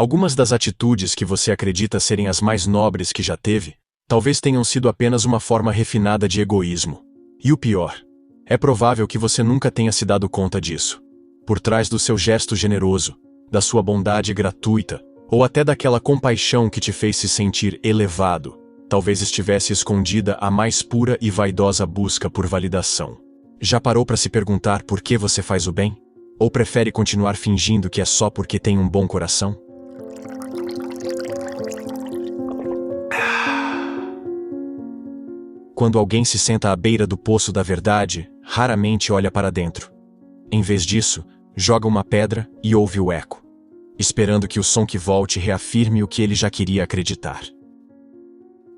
Algumas das atitudes que você acredita serem as mais nobres que já teve, talvez tenham sido apenas uma forma refinada de egoísmo. E o pior, é provável que você nunca tenha se dado conta disso. Por trás do seu gesto generoso, da sua bondade gratuita, ou até daquela compaixão que te fez se sentir elevado, talvez estivesse escondida a mais pura e vaidosa busca por validação. Já parou para se perguntar por que você faz o bem? Ou prefere continuar fingindo que é só porque tem um bom coração? Quando alguém se senta à beira do poço da verdade, raramente olha para dentro. Em vez disso, joga uma pedra e ouve o eco, esperando que o som que volte reafirme o que ele já queria acreditar.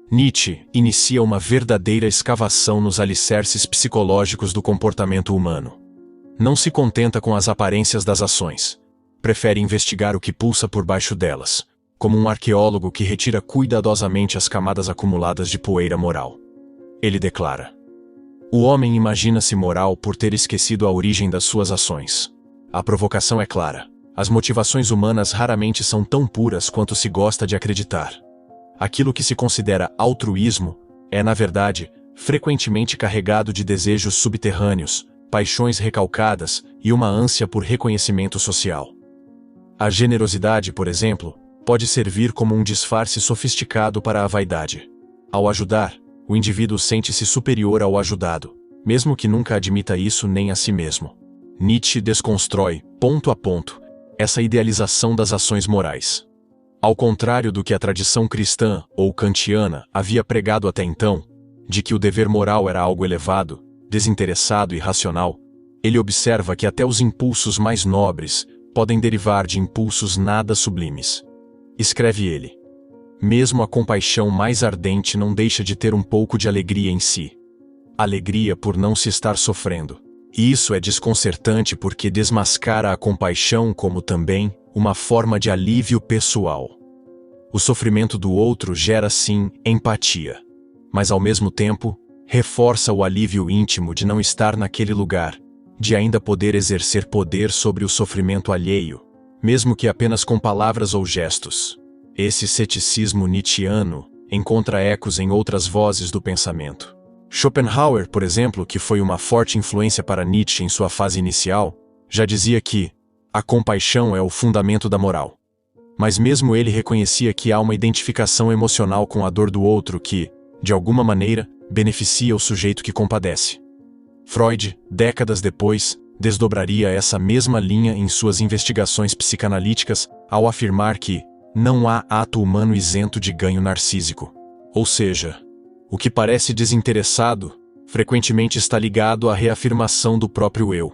Nietzsche inicia uma verdadeira escavação nos alicerces psicológicos do comportamento humano. Não se contenta com as aparências das ações. Prefere investigar o que pulsa por baixo delas, como um arqueólogo que retira cuidadosamente as camadas acumuladas de poeira moral. Ele declara: o homem imagina-se moral por ter esquecido a origem das suas ações. A provocação é clara. As motivações humanas raramente são tão puras quanto se gosta de acreditar. Aquilo que se considera altruísmo é, na verdade, frequentemente carregado de desejos subterrâneos, paixões recalcadas e uma ânsia por reconhecimento social. A generosidade, por exemplo, pode servir como um disfarce sofisticado para a vaidade. Ao ajudar, o indivíduo sente-se superior ao ajudado, mesmo que nunca admita isso nem a si mesmo. Nietzsche desconstrói, ponto a ponto, essa idealização das ações morais. Ao contrário do que a tradição cristã ou kantiana havia pregado até então, de que o dever moral era algo elevado, desinteressado e racional, ele observa que até os impulsos mais nobres podem derivar de impulsos nada sublimes. Escreve ele: mesmo a compaixão mais ardente não deixa de ter um pouco de alegria em si. Alegria por não se estar sofrendo. E isso é desconcertante porque desmascara a compaixão como também uma forma de alívio pessoal. O sofrimento do outro gera, sim, empatia, mas ao mesmo tempo, reforça o alívio íntimo de não estar naquele lugar, de ainda poder exercer poder sobre o sofrimento alheio, mesmo que apenas com palavras ou gestos. Esse ceticismo nietzschiano encontra ecos em outras vozes do pensamento. Schopenhauer, por exemplo, que foi uma forte influência para Nietzsche em sua fase inicial, já dizia que a compaixão é o fundamento da moral. Mas mesmo ele reconhecia que há uma identificação emocional com a dor do outro que, de alguma maneira, beneficia o sujeito que compadece. Freud, décadas depois, desdobraria essa mesma linha em suas investigações psicanalíticas ao afirmar que não há ato humano isento de ganho narcísico. Ou seja, o que parece desinteressado, frequentemente está ligado à reafirmação do próprio eu.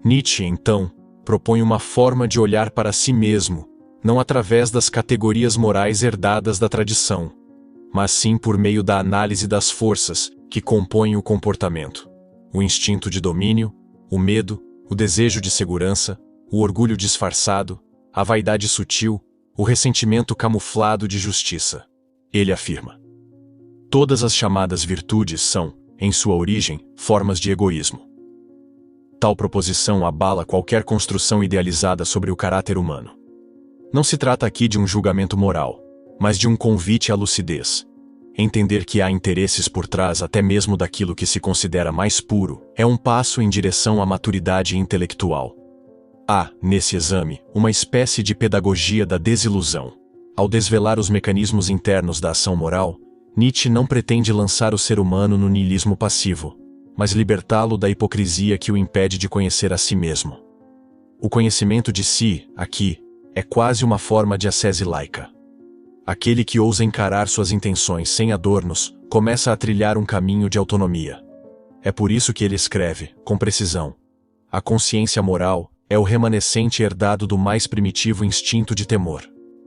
Nietzsche, então, propõe uma forma de olhar para si mesmo, não através das categorias morais herdadas da tradição, mas sim por meio da análise das forças que compõem o comportamento. O instinto de domínio, o medo, o desejo de segurança, o orgulho disfarçado, a vaidade sutil, o ressentimento camuflado de justiça. Ele afirma: todas as chamadas virtudes são, em sua origem, formas de egoísmo. Tal proposição abala qualquer construção idealizada sobre o caráter humano. Não se trata aqui de um julgamento moral, mas de um convite à lucidez. Entender que há interesses por trás até mesmo daquilo que se considera mais puro é um passo em direção à maturidade intelectual. Há, nesse exame, uma espécie de pedagogia da desilusão. Ao desvelar os mecanismos internos da ação moral, Nietzsche não pretende lançar o ser humano no niilismo passivo, mas libertá-lo da hipocrisia que o impede de conhecer a si mesmo. O conhecimento de si, aqui, é quase uma forma de ascese laica. Aquele que ousa encarar suas intenções sem adornos, começa a trilhar um caminho de autonomia. É por isso que ele escreve, com precisão: a consciência moral é o remanescente herdado do mais primitivo instinto de temor.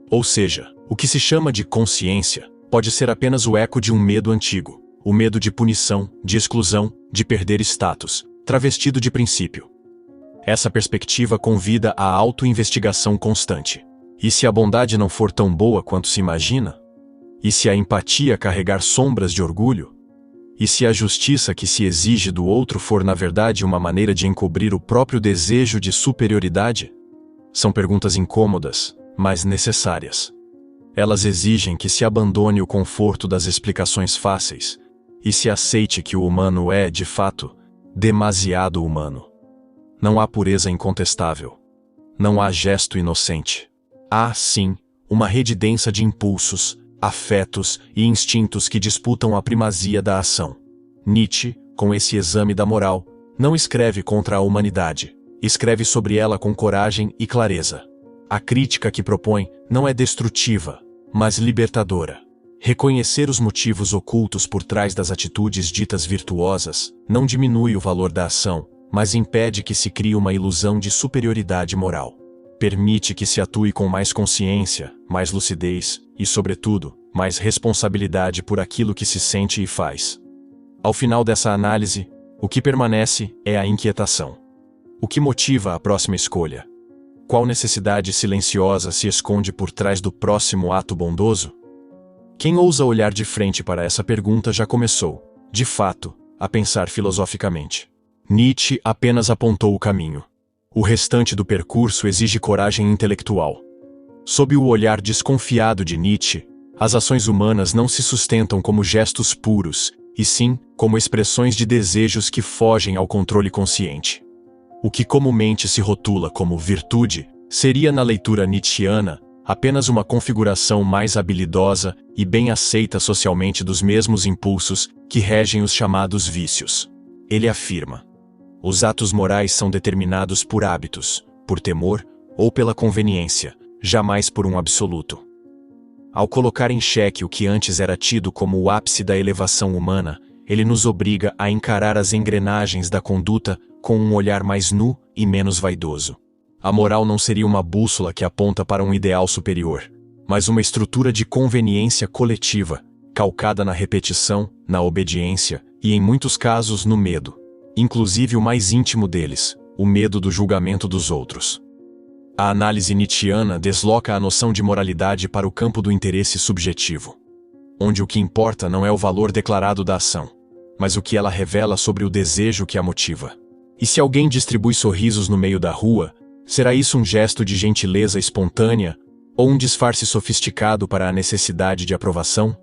Ou seja, o que se chama de consciência pode ser apenas o eco de um medo antigo, o medo de punição, de exclusão, de perder status, travestido de princípio. Essa perspectiva convida à auto-investigação constante. E se a bondade não for tão boa quanto se imagina? E se a empatia carregar sombras de orgulho? E se a justiça que se exige do outro for na verdade uma maneira de encobrir o próprio desejo de superioridade? São perguntas incômodas, mas necessárias. Elas exigem que se abandone o conforto das explicações fáceis e se aceite que o humano é, de fato, demasiado humano. Não há pureza incontestável. Não há gesto inocente. Há, sim, uma rede densa de impulsos, afetos e instintos que disputam a primazia da ação. Nietzsche, com esse exame da moral, não escreve contra a humanidade, escreve sobre ela com coragem e clareza. A crítica que propõe não é destrutiva, mas libertadora. Reconhecer os motivos ocultos por trás das atitudes ditas virtuosas não diminui o valor da ação, mas impede que se crie uma ilusão de superioridade moral. Permite que se atue com mais consciência, mais lucidez e, sobretudo, mais responsabilidade por aquilo que se sente e faz. Ao final dessa análise, o que permanece é a inquietação. O que motiva a próxima escolha? Qual necessidade silenciosa se esconde por trás do próximo ato bondoso? Quem ousa olhar de frente para essa pergunta já começou, de fato, a pensar filosoficamente. Nietzsche apenas apontou o caminho. O restante do percurso exige coragem intelectual. Sob o olhar desconfiado de Nietzsche, as ações humanas não se sustentam como gestos puros, e sim como expressões de desejos que fogem ao controle consciente. O que comumente se rotula como virtude seria, na leitura nietzschiana, apenas uma configuração mais habilidosa e bem aceita socialmente dos mesmos impulsos que regem os chamados vícios. Ele afirma: os atos morais são determinados por hábitos, por temor ou pela conveniência, jamais por um absoluto. Ao colocar em xeque o que antes era tido como o ápice da elevação humana, ele nos obriga a encarar as engrenagens da conduta com um olhar mais nu e menos vaidoso. A moral não seria uma bússola que aponta para um ideal superior, mas uma estrutura de conveniência coletiva, calcada na repetição, na obediência e, em muitos casos, no medo. Inclusive o mais íntimo deles, o medo do julgamento dos outros. A análise nietzschiana desloca a noção de moralidade para o campo do interesse subjetivo, onde o que importa não é o valor declarado da ação, mas o que ela revela sobre o desejo que a motiva. E se alguém distribui sorrisos no meio da rua, será isso um gesto de gentileza espontânea ou um disfarce sofisticado para a necessidade de aprovação?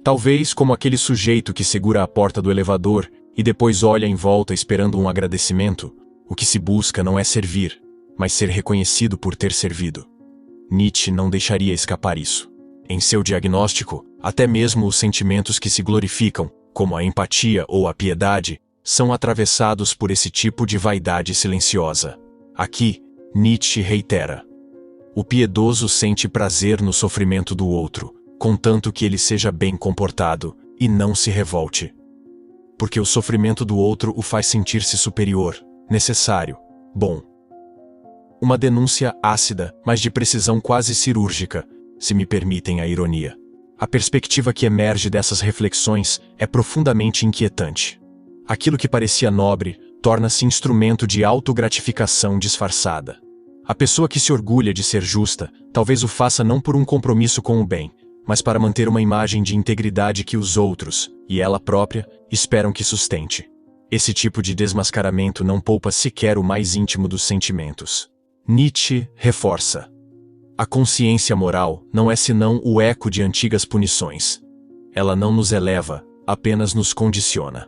Talvez como aquele sujeito que segura a porta do elevador e depois olha em volta esperando um agradecimento, o que se busca não é servir, mas ser reconhecido por ter servido. Nietzsche não deixaria escapar isso. Em seu diagnóstico, até mesmo os sentimentos que se glorificam, como a empatia ou a piedade, são atravessados por esse tipo de vaidade silenciosa. Aqui, Nietzsche reitera: o piedoso sente prazer no sofrimento do outro, contanto que ele seja bem comportado e não se revolte. Porque o sofrimento do outro o faz sentir-se superior, necessário, bom. Uma denúncia ácida, mas de precisão quase cirúrgica, se me permitem a ironia. A perspectiva que emerge dessas reflexões é profundamente inquietante. Aquilo que parecia nobre torna-se instrumento de autogratificação disfarçada. A pessoa que se orgulha de ser justa, talvez o faça não por um compromisso com o bem, mas para manter uma imagem de integridade que os outros, e ela própria, esperam que sustente. Esse tipo de desmascaramento não poupa sequer o mais íntimo dos sentimentos. Nietzsche reforça: a consciência moral não é senão o eco de antigas punições. Ela não nos eleva, apenas nos condiciona.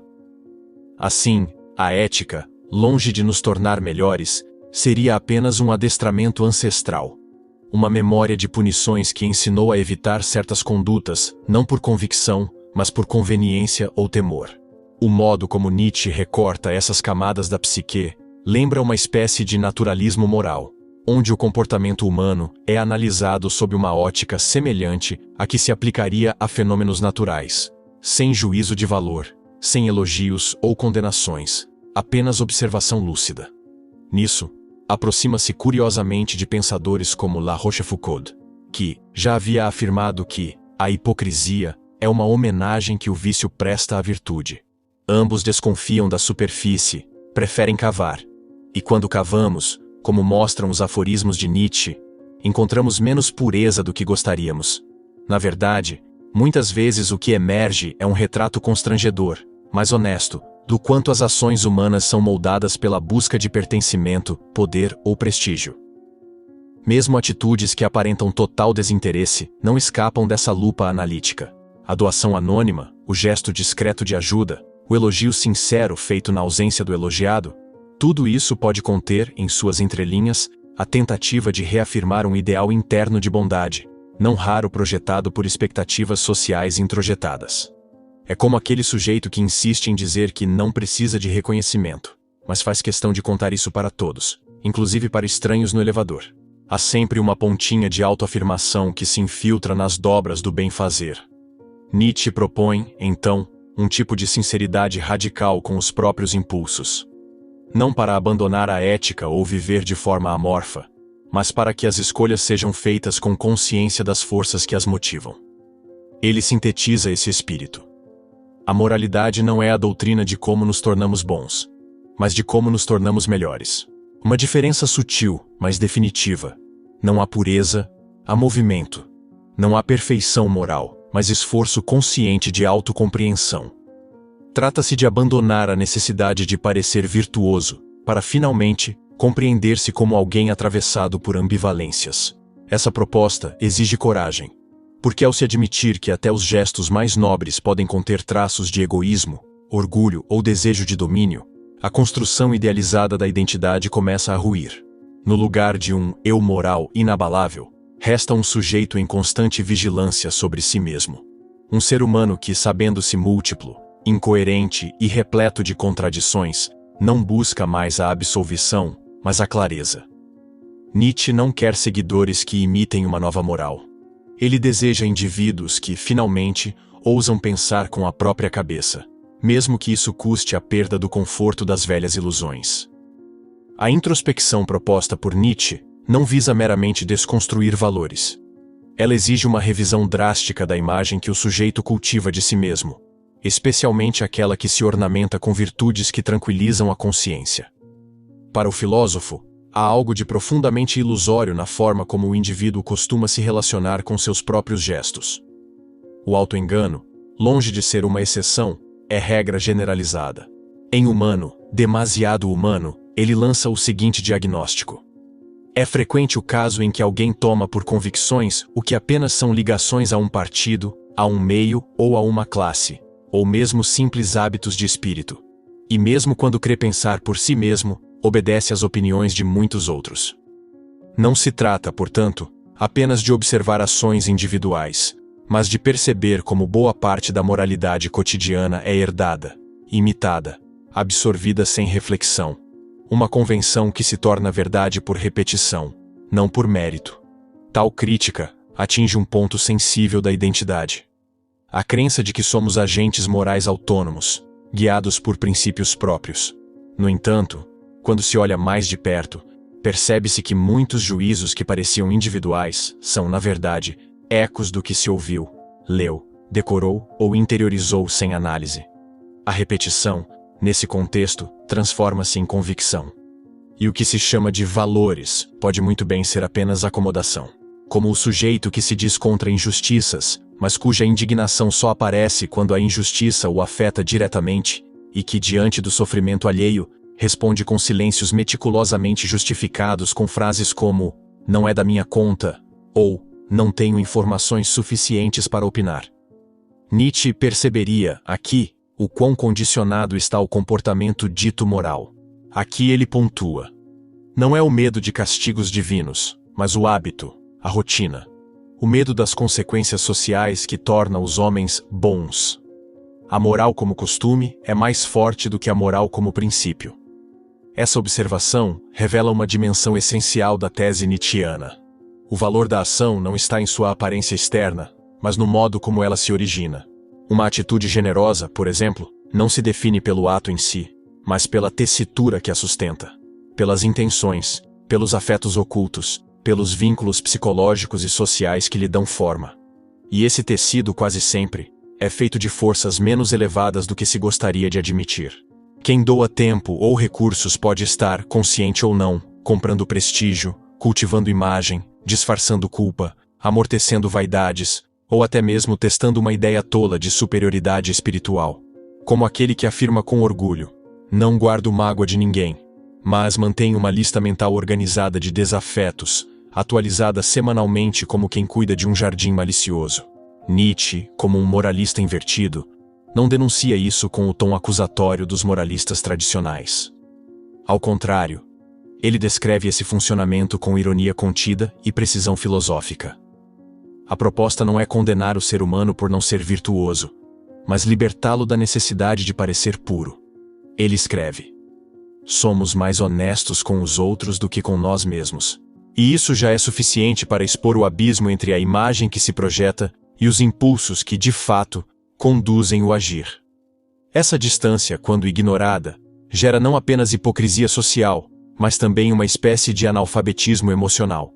Assim, a ética, longe de nos tornar melhores, seria apenas um adestramento ancestral. Uma memória de punições que ensinou a evitar certas condutas, não por convicção, mas por conveniência ou temor. O modo como Nietzsche recorta essas camadas da psique lembra uma espécie de naturalismo moral, onde o comportamento humano é analisado sob uma ótica semelhante à que se aplicaria a fenômenos naturais, sem juízo de valor, sem elogios ou condenações, apenas observação lúcida. Nisso, aproxima-se curiosamente de pensadores como La Rochefoucauld, que já havia afirmado que a hipocrisia é uma homenagem que o vício presta à virtude. Ambos desconfiam da superfície, preferem cavar. E quando cavamos, como mostram os aforismos de Nietzsche, encontramos menos pureza do que gostaríamos. Na verdade, muitas vezes o que emerge é um retrato constrangedor, mas honesto, do quanto as ações humanas são moldadas pela busca de pertencimento, poder ou prestígio. Mesmo atitudes que aparentam total desinteresse não escapam dessa lupa analítica. A doação anônima, o gesto discreto de ajuda, o elogio sincero feito na ausência do elogiado, tudo isso pode conter, em suas entrelinhas, a tentativa de reafirmar um ideal interno de bondade, não raro projetado por expectativas sociais introjetadas. É como aquele sujeito que insiste em dizer que não precisa de reconhecimento, mas faz questão de contar isso para todos, inclusive para estranhos no elevador. Há sempre uma pontinha de autoafirmação que se infiltra nas dobras do bem-fazer. Nietzsche propõe, então, um tipo de sinceridade radical com os próprios impulsos. Não para abandonar a ética ou viver de forma amorfa, mas para que as escolhas sejam feitas com consciência das forças que as motivam. Ele sintetiza esse espírito. A moralidade não é a doutrina de como nos tornamos bons, mas de como nos tornamos melhores. Uma diferença sutil, mas definitiva. Não há pureza, há movimento. Não há perfeição moral, mas esforço consciente de autocompreensão. Trata-se de abandonar a necessidade de parecer virtuoso, para finalmente compreender-se como alguém atravessado por ambivalências. Essa proposta exige coragem, porque ao se admitir que até os gestos mais nobres podem conter traços de egoísmo, orgulho ou desejo de domínio, a construção idealizada da identidade começa a ruir. No lugar de um eu moral inabalável, resta um sujeito em constante vigilância sobre si mesmo. Um ser humano que, sabendo-se múltiplo, incoerente e repleto de contradições, não busca mais a absolvição, mas a clareza. Nietzsche não quer seguidores que imitem uma nova moral. Ele deseja indivíduos que, finalmente, ousam pensar com a própria cabeça, mesmo que isso custe a perda do conforto das velhas ilusões. A introspecção proposta por Nietzsche não visa meramente desconstruir valores. Ela exige uma revisão drástica da imagem que o sujeito cultiva de si mesmo, especialmente aquela que se ornamenta com virtudes que tranquilizam a consciência. Para o filósofo, há algo de profundamente ilusório na forma como o indivíduo costuma se relacionar com seus próprios gestos. O autoengano, longe de ser uma exceção, é regra generalizada. Em Humano, demasiado humano, ele lança o seguinte diagnóstico. É frequente o caso em que alguém toma por convicções o que apenas são ligações a um partido, a um meio ou a uma classe, ou mesmo simples hábitos de espírito. E mesmo quando crê pensar por si mesmo, obedece às opiniões de muitos outros. Não se trata, portanto, apenas de observar ações individuais, mas de perceber como boa parte da moralidade cotidiana é herdada, imitada, absorvida sem reflexão. Uma convenção que se torna verdade por repetição, não por mérito. Tal crítica atinge um ponto sensível da identidade. A crença de que somos agentes morais autônomos, guiados por princípios próprios. No entanto, quando se olha mais de perto, percebe-se que muitos juízos que pareciam individuais são, na verdade, ecos do que se ouviu, leu, decorou ou interiorizou sem análise. A repetição, nesse contexto, transforma-se em convicção. E o que se chama de valores pode muito bem ser apenas acomodação. Como o sujeito que se diz contra injustiças, mas cuja indignação só aparece quando a injustiça o afeta diretamente, e que, diante do sofrimento alheio, responde com silêncios meticulosamente justificados com frases como "não é da minha conta" ou "não tenho informações suficientes para opinar". Nietzsche perceberia, aqui, o quão condicionado está o comportamento dito moral. Aqui ele pontua. Não é o medo de castigos divinos, mas o hábito, a rotina. O medo das consequências sociais que torna os homens bons. A moral como costume é mais forte do que a moral como princípio. Essa observação revela uma dimensão essencial da tese nietzschiana. O valor da ação não está em sua aparência externa, mas no modo como ela se origina. Uma atitude generosa, por exemplo, não se define pelo ato em si, mas pela tessitura que a sustenta, pelas intenções, pelos afetos ocultos, pelos vínculos psicológicos e sociais que lhe dão forma. E esse tecido quase sempre é feito de forças menos elevadas do que se gostaria de admitir. Quem doa tempo ou recursos pode estar, consciente ou não, comprando prestígio, cultivando imagem, disfarçando culpa, amortecendo vaidades, ou até mesmo testando uma ideia tola de superioridade espiritual. Como aquele que afirma com orgulho: "Não guardo mágoa de ninguém", mas mantém uma lista mental organizada de desafetos, atualizada semanalmente como quem cuida de um jardim malicioso. Nietzsche, como um moralista invertido, não denuncia isso com o tom acusatório dos moralistas tradicionais. Ao contrário, ele descreve esse funcionamento com ironia contida e precisão filosófica. A proposta não é condenar o ser humano por não ser virtuoso, mas libertá-lo da necessidade de parecer puro. Ele escreve: somos mais honestos com os outros do que com nós mesmos. E isso já é suficiente para expor o abismo entre a imagem que se projeta e os impulsos que, de fato, conduzem o agir. Essa distância, quando ignorada, gera não apenas hipocrisia social, mas também uma espécie de analfabetismo emocional.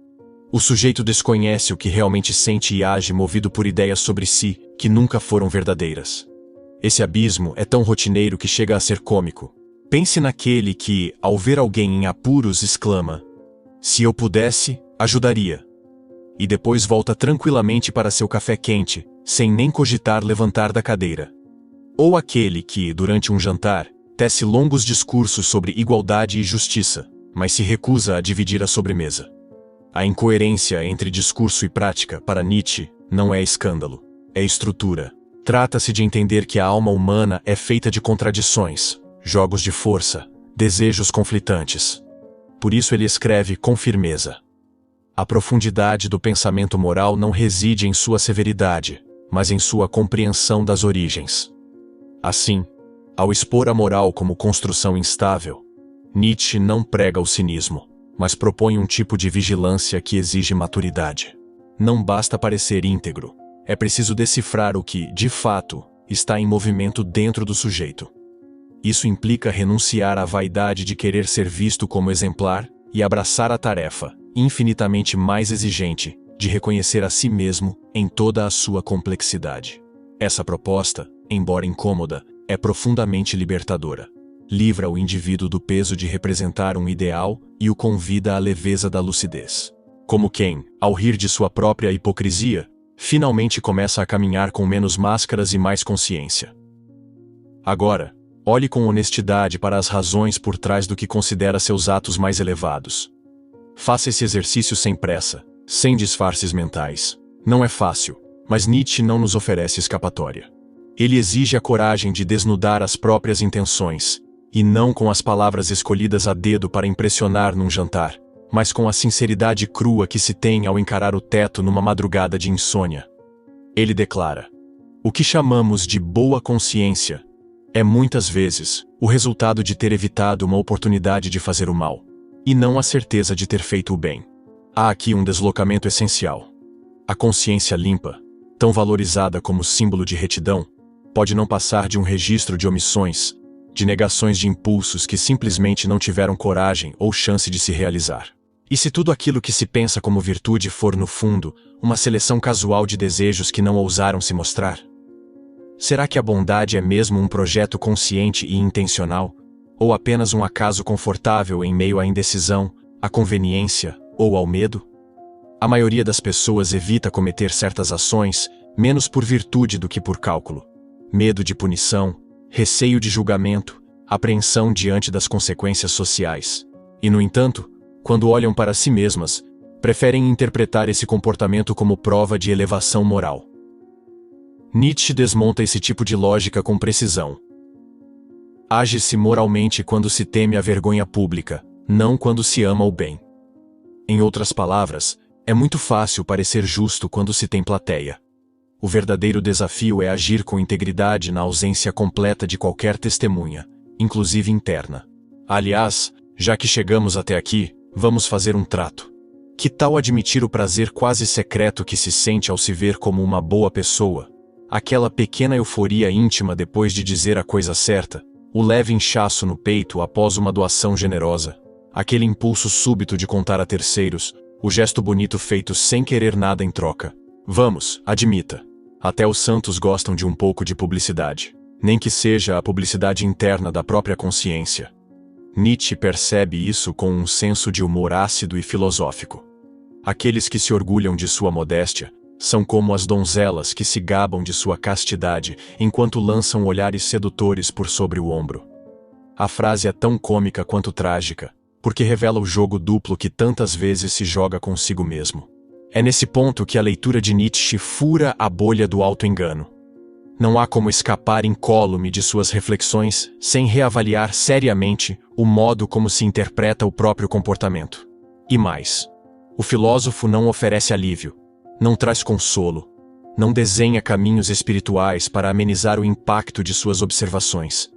O sujeito desconhece o que realmente sente e age movido por ideias sobre si que nunca foram verdadeiras. Esse abismo é tão rotineiro que chega a ser cômico. Pense naquele que, ao ver alguém em apuros, exclama: se eu pudesse, ajudaria. E depois volta tranquilamente para seu café quente, sem nem cogitar levantar da cadeira. Ou aquele que, durante um jantar, tece longos discursos sobre igualdade e justiça, mas se recusa a dividir a sobremesa. A incoerência entre discurso e prática, para Nietzsche, não é escândalo, é estrutura. Trata-se de entender que a alma humana é feita de contradições, jogos de força, desejos conflitantes. Por isso ele escreve com firmeza: a profundidade do pensamento moral não reside em sua severidade, mas em sua compreensão das origens. Assim, ao expor a moral como construção instável, Nietzsche não prega o cinismo, mas propõe um tipo de vigilância que exige maturidade. Não basta parecer íntegro, é preciso decifrar o que, de fato, está em movimento dentro do sujeito. Isso implica renunciar à vaidade de querer ser visto como exemplar e abraçar a tarefa, infinitamente mais exigente, de reconhecer a si mesmo em toda a sua complexidade. Essa proposta, embora incômoda, é profundamente libertadora. Livra o indivíduo do peso de representar um ideal e o convida à leveza da lucidez. Como quem, ao rir de sua própria hipocrisia, finalmente começa a caminhar com menos máscaras e mais consciência. Agora, olhe com honestidade para as razões por trás do que considera seus atos mais elevados. Faça esse exercício sem pressa, sem disfarces mentais. Não é fácil, mas Nietzsche não nos oferece escapatória. Ele exige a coragem de desnudar as próprias intenções, e não com as palavras escolhidas a dedo para impressionar num jantar, mas com a sinceridade crua que se tem ao encarar o teto numa madrugada de insônia. Ele declara: o que chamamos de boa consciência é muitas vezes o resultado de ter evitado uma oportunidade de fazer o mal, e não a certeza de ter feito o bem. Há aqui um deslocamento essencial. A consciência limpa, tão valorizada como símbolo de retidão, pode não passar de um registro de omissões, de negações de impulsos que simplesmente não tiveram coragem ou chance de se realizar. E se tudo aquilo que se pensa como virtude for, no fundo, uma seleção casual de desejos que não ousaram se mostrar? Será que a bondade é mesmo um projeto consciente e intencional, ou apenas um acaso confortável em meio à indecisão, à conveniência ou ao medo? A maioria das pessoas evita cometer certas ações menos por virtude do que por cálculo. Medo de punição, receio de julgamento, apreensão diante das consequências sociais. E, no entanto, quando olham para si mesmas, preferem interpretar esse comportamento como prova de elevação moral. Nietzsche desmonta esse tipo de lógica com precisão. Age-se moralmente quando se teme a vergonha pública, não quando se ama o bem. Em outras palavras, é muito fácil parecer justo quando se tem plateia. O verdadeiro desafio é agir com integridade na ausência completa de qualquer testemunha, inclusive interna. Aliás, já que chegamos até aqui, vamos fazer um trato. Que tal admitir o prazer quase secreto que se sente ao se ver como uma boa pessoa? Aquela pequena euforia íntima depois de dizer a coisa certa, o leve inchaço no peito após uma doação generosa, aquele impulso súbito de contar a terceiros, o gesto bonito feito sem querer nada em troca. Vamos, admita. Até os santos gostam de um pouco de publicidade, nem que seja a publicidade interna da própria consciência. Nietzsche percebe isso com um senso de humor ácido e filosófico. Aqueles que se orgulham de sua modéstia são como as donzelas que se gabam de sua castidade enquanto lançam olhares sedutores por sobre o ombro. A frase é tão cômica quanto trágica, porque revela o jogo duplo que tantas vezes se joga consigo mesmo. É nesse ponto que a leitura de Nietzsche fura a bolha do auto-engano. Não há como escapar incólume de suas reflexões sem reavaliar seriamente o modo como se interpreta o próprio comportamento. E mais, o filósofo não oferece alívio, não traz consolo, não desenha caminhos espirituais para amenizar o impacto de suas observações.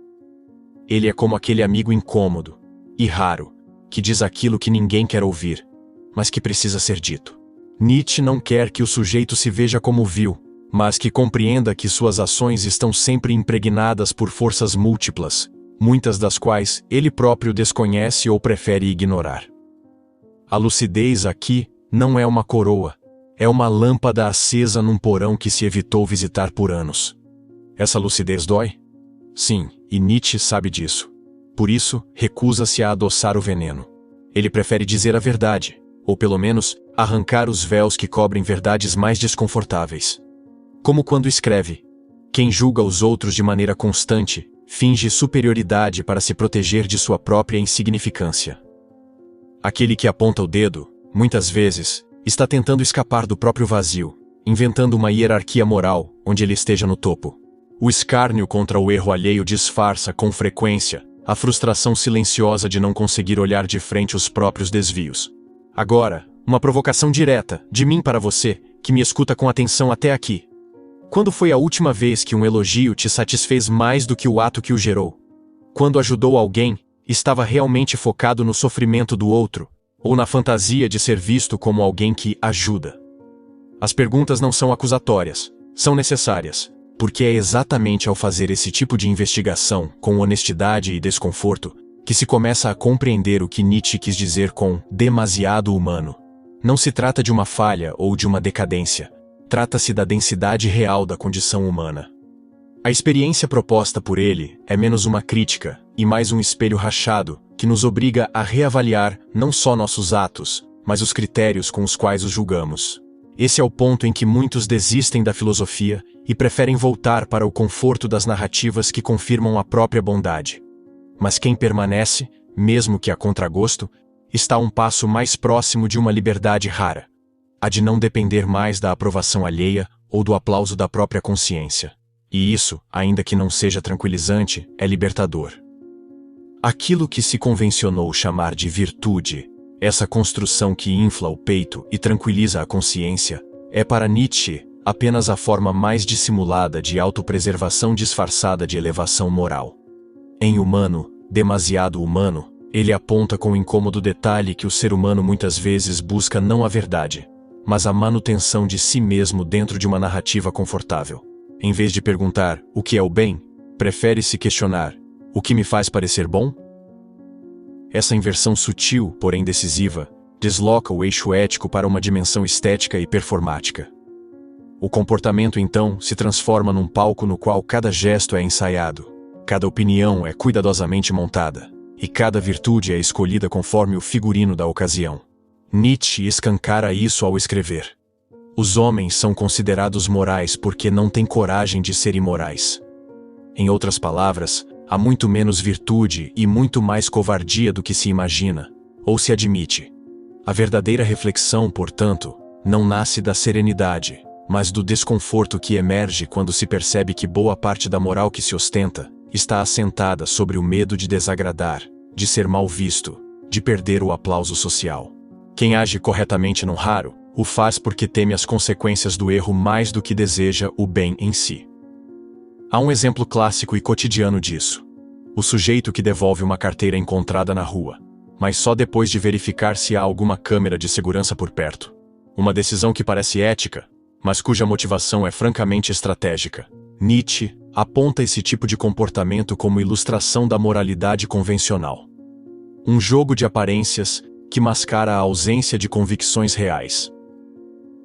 Ele é como aquele amigo incômodo e raro, que diz aquilo que ninguém quer ouvir, mas que precisa ser dito. Nietzsche não quer que o sujeito se veja como vil, mas que compreenda que suas ações estão sempre impregnadas por forças múltiplas, muitas das quais ele próprio desconhece ou prefere ignorar. A lucidez aqui não é uma coroa, é uma lâmpada acesa num porão que se evitou visitar por anos. Essa lucidez dói? Sim, e Nietzsche sabe disso. Por isso, recusa-se a adoçar o veneno. Ele prefere dizer a verdade, ou pelo menos, arrancar os véus que cobrem verdades mais desconfortáveis. Como quando escreve: quem julga os outros de maneira constante, finge superioridade para se proteger de sua própria insignificância. Aquele que aponta o dedo, muitas vezes, está tentando escapar do próprio vazio, inventando uma hierarquia moral onde ele esteja no topo. O escárnio contra o erro alheio disfarça, com frequência, a frustração silenciosa de não conseguir olhar de frente os próprios desvios. Agora, uma provocação direta, de mim para você, que me escuta com atenção até aqui. Quando foi a última vez que um elogio te satisfez mais do que o ato que o gerou? Quando ajudou alguém, estava realmente focado no sofrimento do outro, ou na fantasia de ser visto como alguém que ajuda? As perguntas não são acusatórias, são necessárias, porque é exatamente ao fazer esse tipo de investigação, com honestidade e desconforto, que se começa a compreender o que Nietzsche quis dizer com demasiado humano. Não se trata de uma falha ou de uma decadência. Trata-se da densidade real da condição humana. A experiência proposta por ele é menos uma crítica e mais um espelho rachado que nos obriga a reavaliar não só nossos atos, mas os critérios com os quais os julgamos. Esse é o ponto em que muitos desistem da filosofia e preferem voltar para o conforto das narrativas que confirmam a própria bondade. Mas quem permanece, mesmo que a contragosto, está um passo mais próximo de uma liberdade rara, a de não depender mais da aprovação alheia ou do aplauso da própria consciência. E isso, ainda que não seja tranquilizante, é libertador. Aquilo que se convencionou chamar de virtude, essa construção que infla o peito e tranquiliza a consciência, é para Nietzsche apenas a forma mais dissimulada de autopreservação disfarçada de elevação moral. Em Humano, Demasiado Humano, ele aponta com incômodo detalhe que o ser humano muitas vezes busca não a verdade, mas a manutenção de si mesmo dentro de uma narrativa confortável. Em vez de perguntar o que é o bem, prefere-se questionar o que me faz parecer bom? Essa inversão sutil, porém decisiva, desloca o eixo ético para uma dimensão estética e performática. O comportamento, então, se transforma num palco no qual cada gesto é ensaiado, cada opinião é cuidadosamente montada, e cada virtude é escolhida conforme o figurino da ocasião. Nietzsche escancara isso ao escrever: os homens são considerados morais porque não têm coragem de ser imorais. Em outras palavras, há muito menos virtude e muito mais covardia do que se imagina, ou se admite. A verdadeira reflexão, portanto, não nasce da serenidade, mas do desconforto que emerge quando se percebe que boa parte da moral que se ostenta está assentada sobre o medo de desagradar, de ser mal visto, de perder o aplauso social. Quem age corretamente num raro, o faz porque teme as consequências do erro mais do que deseja o bem em si. Há um exemplo clássico e cotidiano disso: o sujeito que devolve uma carteira encontrada na rua, mas só depois de verificar se há alguma câmera de segurança por perto. Uma decisão que parece ética, mas cuja motivação é francamente estratégica. Nietzsche aponta esse tipo de comportamento como ilustração da moralidade convencional. Um jogo de aparências que mascara a ausência de convicções reais.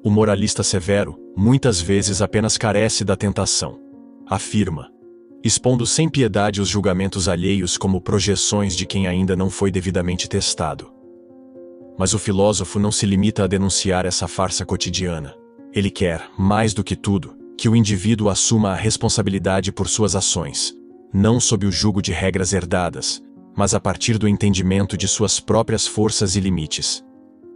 O moralista severo, muitas vezes apenas carece da tentação. Afirma, expondo sem piedade os julgamentos alheios como projeções de quem ainda não foi devidamente testado. Mas o filósofo não se limita a denunciar essa farsa cotidiana. Ele quer, mais do que tudo, que o indivíduo assuma a responsabilidade por suas ações, não sob o jugo de regras herdadas, mas a partir do entendimento de suas próprias forças e limites.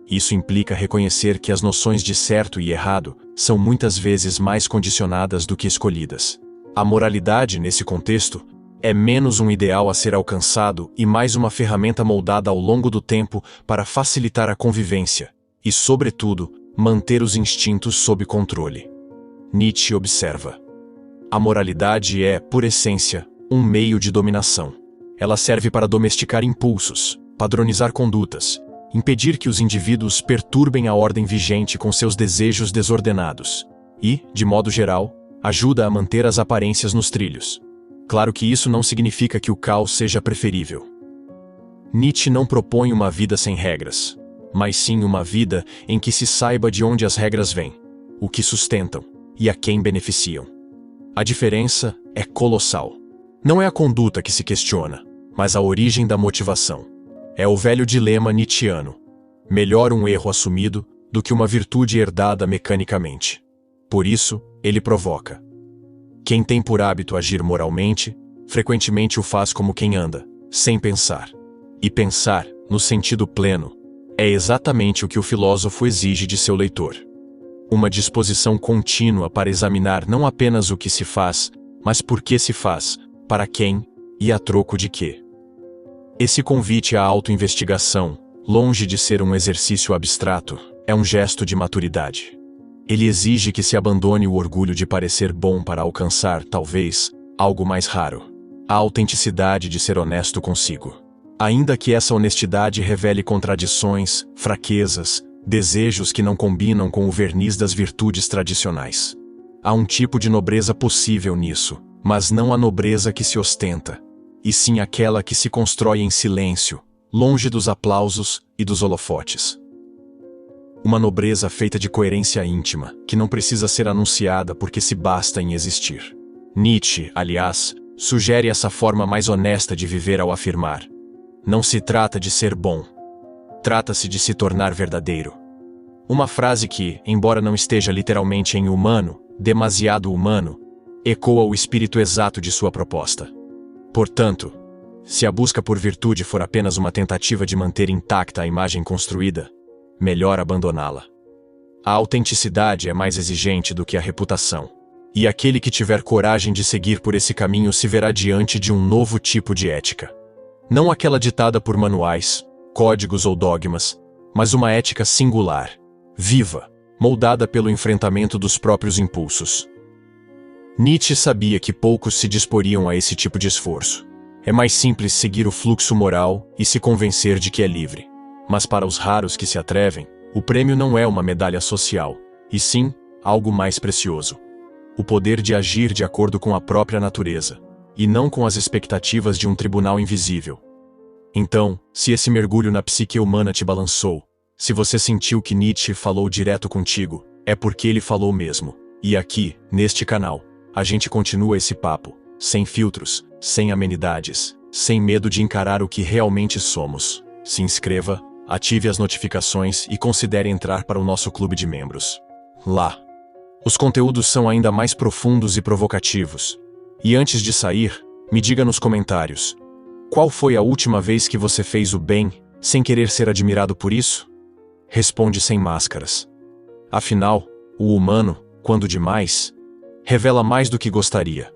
Isso implica reconhecer que as noções de certo e errado são muitas vezes mais condicionadas do que escolhidas. A moralidade, nesse contexto, é menos um ideal a ser alcançado e mais uma ferramenta moldada ao longo do tempo para facilitar a convivência e, sobretudo, manter os instintos sob controle. Nietzsche observa: a moralidade é, por essência, um meio de dominação. Ela serve para domesticar impulsos, padronizar condutas, impedir que os indivíduos perturbem a ordem vigente com seus desejos desordenados e, de modo geral, ajuda a manter as aparências nos trilhos. Claro que isso não significa que o caos seja preferível. Nietzsche não propõe uma vida sem regras, mas sim uma vida em que se saiba de onde as regras vêm, o que sustentam e a quem beneficiam. A diferença é colossal. Não é a conduta que se questiona, mas a origem da motivação. É o velho dilema nietzschiano: melhor um erro assumido do que uma virtude herdada mecanicamente. Por isso, ele provoca: quem tem por hábito agir moralmente, frequentemente o faz como quem anda, sem pensar. E pensar, no sentido pleno, é exatamente o que o filósofo exige de seu leitor. Uma disposição contínua para examinar não apenas o que se faz, mas por que se faz, para quem e a troco de quê. Esse convite à autoinvestigação, longe de ser um exercício abstrato, é um gesto de maturidade. Ele exige que se abandone o orgulho de parecer bom para alcançar, talvez, algo mais raro: a autenticidade de ser honesto consigo. Ainda que essa honestidade revele contradições, fraquezas, desejos que não combinam com o verniz das virtudes tradicionais. Há um tipo de nobreza possível nisso, mas não a nobreza que se ostenta, e sim aquela que se constrói em silêncio, longe dos aplausos e dos holofotes. Uma nobreza feita de coerência íntima, que não precisa ser anunciada porque se basta em existir. Nietzsche, aliás, sugere essa forma mais honesta de viver ao afirmar: não se trata de ser bom. Trata-se de se tornar verdadeiro. Uma frase que, embora não esteja literalmente em humano, demasiado humano, ecoa o espírito exato de sua proposta. Portanto, se a busca por virtude for apenas uma tentativa de manter intacta a imagem construída, melhor abandoná-la. A autenticidade é mais exigente do que a reputação, e aquele que tiver coragem de seguir por esse caminho se verá diante de um novo tipo de ética. Não aquela ditada por manuais, códigos ou dogmas, mas uma ética singular, viva, moldada pelo enfrentamento dos próprios impulsos. Nietzsche sabia que poucos se disporiam a esse tipo de esforço. É mais simples seguir o fluxo moral e se convencer de que é livre. Mas para os raros que se atrevem, o prêmio não é uma medalha social, e sim algo mais precioso: o poder de agir de acordo com a própria natureza, e não com as expectativas de um tribunal invisível. Então, se esse mergulho na psique humana te balançou, se você sentiu que Nietzsche falou direto contigo, é porque ele falou mesmo. E aqui, neste canal, a gente continua esse papo, sem filtros, sem amenidades, sem medo de encarar o que realmente somos. Se inscreva, ative as notificações e considere entrar para o nosso clube de membros. Lá, os conteúdos são ainda mais profundos e provocativos. E antes de sair, me diga nos comentários: qual foi a última vez que você fez o bem, sem querer ser admirado por isso? Responde sem máscaras. Afinal, o humano, quando demais, revela mais do que gostaria.